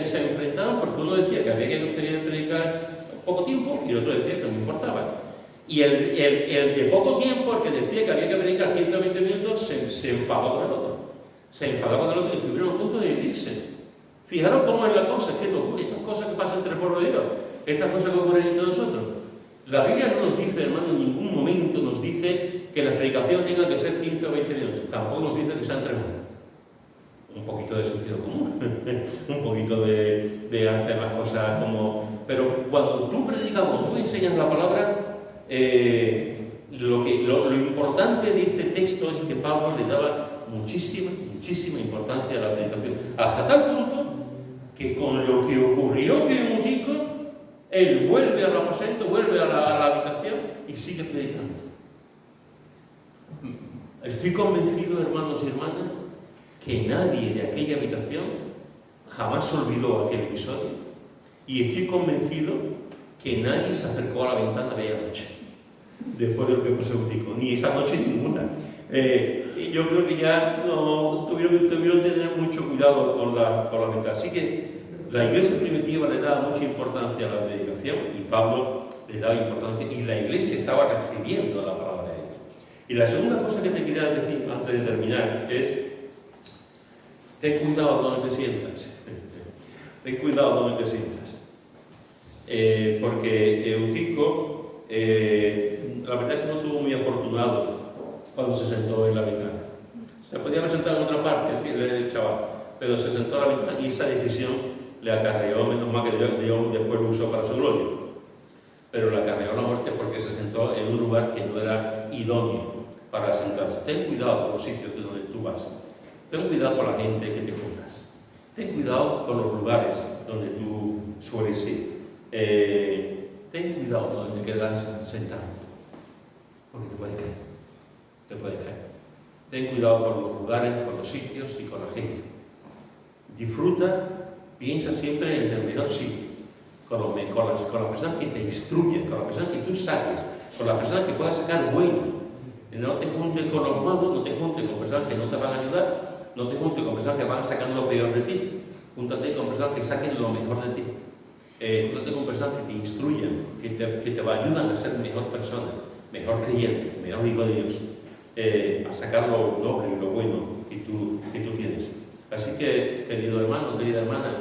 Se enfrentaron porque uno decía que había que predicar poco tiempo y el otro decía que no importaba. Y el de poco tiempo, el que decía que había que predicar 15 o 20 minutos, se enfadó con el otro. Se enfadó con el otro y estuvieron a punto de dividirse. Fijaros cómo es la cosa, estas cosas que pasan entre el pueblo de Dios, estas cosas que ocurren entre nosotros. La Biblia no nos dice, hermano, en ningún momento nos dice que la predicación tenga que ser 15 o 20 minutos. Tampoco nos dice que sean 3 horas. Un poquito de sentido común, un poquito de hacer las cosas como... Pero cuando tú predicas, cuando tú enseñas la palabra, lo importante interesante de este texto es que Pablo le daba muchísima importancia a la predicación, hasta tal punto que con lo que ocurrió que en Utico, él vuelve al aposento, vuelve a la habitación y sigue predicando. Estoy convencido, hermanos y hermanas, que nadie de aquella habitación jamás olvidó aquel episodio, y estoy convencido que nadie se acercó a la ventana aquella noche, después de lo que pasó en Utico, ni esa noche ninguna. Yo creo que ya no tuvieron que tener mucho cuidado con la ventana. Así que la iglesia primitiva le daba mucha importancia a la predicación, y Pablo le daba importancia, y la iglesia estaba recibiendo la palabra de Dios. Y la segunda cosa que te quería decir antes de terminar es: ten cuidado donde te sientas. Ten cuidado donde te sientas. Porque Eutico, la verdad es que no estuvo muy afortunado cuando se sentó en la ventana. Se podía haber sentado en otra parte, el chaval, pero se sentó a la ventana, y esa decisión le acarreó, menos mal que Dios después lo usó para su gloria, pero le acarreó la muerte porque se sentó en un lugar que no era idóneo para sentarse. Ten cuidado con los sitios donde tú vas. Ten cuidado con la gente que te juntas. Ten cuidado con los lugares donde tú sueles ir. Ten cuidado donde te quedas sentado, porque te puedes caer. Te puedes caer. Ten cuidado con los lugares, con los sitios y con la gente. Disfruta, piensa siempre en el mejor sitio, con las personas que te instruyen, con las personas que tú saques, con las personas que puedas sacar bueno. No te juntes con los malos, no te juntes con personas que no te van a ayudar, no te juntes con personas que van a sacar lo peor de ti. Júntate con personas que saquen lo mejor de ti. Júntate con personas que te instruyan, que te ayudan a ser mejor persona, mejor creyente, mejor hijo de Dios, a sacar lo noble y lo bueno que tú tienes. Así que, querido hermano, querida hermana,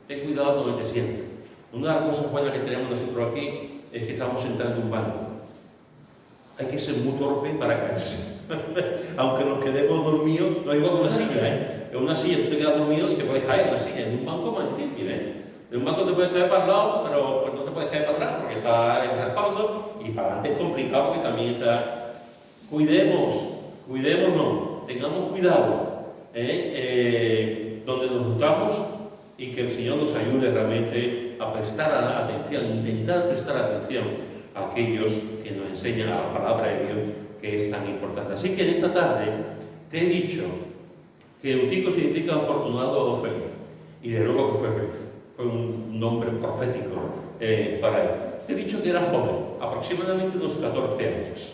ten cuidado donde te sientas. Una de las cosas buenas que tenemos nosotros aquí es que estamos sentados en un banco. Hay que ser muy torpe para caerse. Aunque nos quedemos dormidos, no es igual que una silla, En una silla tú te quedas dormido y te puedes caer en una silla. En un banco es más difícil, En un banco te puedes caer para el lado, pero pues no te puedes caer para atrás porque está el respaldo, y para adelante es complicado porque también está. Cuidémonos, tengamos cuidado donde nos juntamos, y que el Señor nos ayude realmente a prestar atención, intentar prestar atención a aquellos que nos enseñan a la palabra de Dios, que es tan importante. Así que en esta tarde te he dicho que Eutico significa afortunado o feliz, y de luego que fue feliz, fue un nombre profético para él. Te he dicho que era joven, aproximadamente unos 14 años.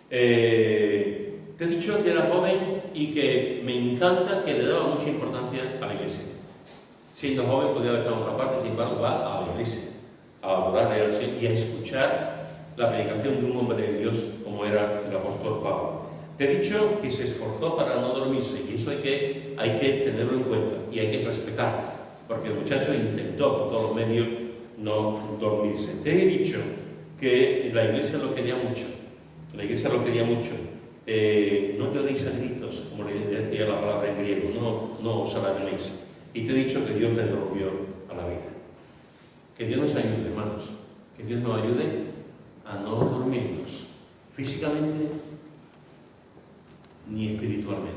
Te he dicho que era joven y que me encanta que le daba mucha importancia a la iglesia. Siendo joven podía haber estado en otra parte, sin embargo va a la iglesia, a adorar a Dios y a escuchar la predicación de un hombre de Dios como era el apóstol Pablo. Te he dicho que se esforzó para no dormirse, y eso hay que tenerlo en cuenta y hay que respetarlo, porque el muchacho intentó por todos los medios no dormirse. Te he dicho que la iglesia lo quería mucho. La iglesia lo quería mucho. No lloréis a gritos, como le decía la palabra en griego, no os alarméis. Y te he dicho que Dios le devolvió a la vida. Que Dios nos ayude, hermanos. Que Dios nos ayude a no dormirnos físicamente ni espiritualmente.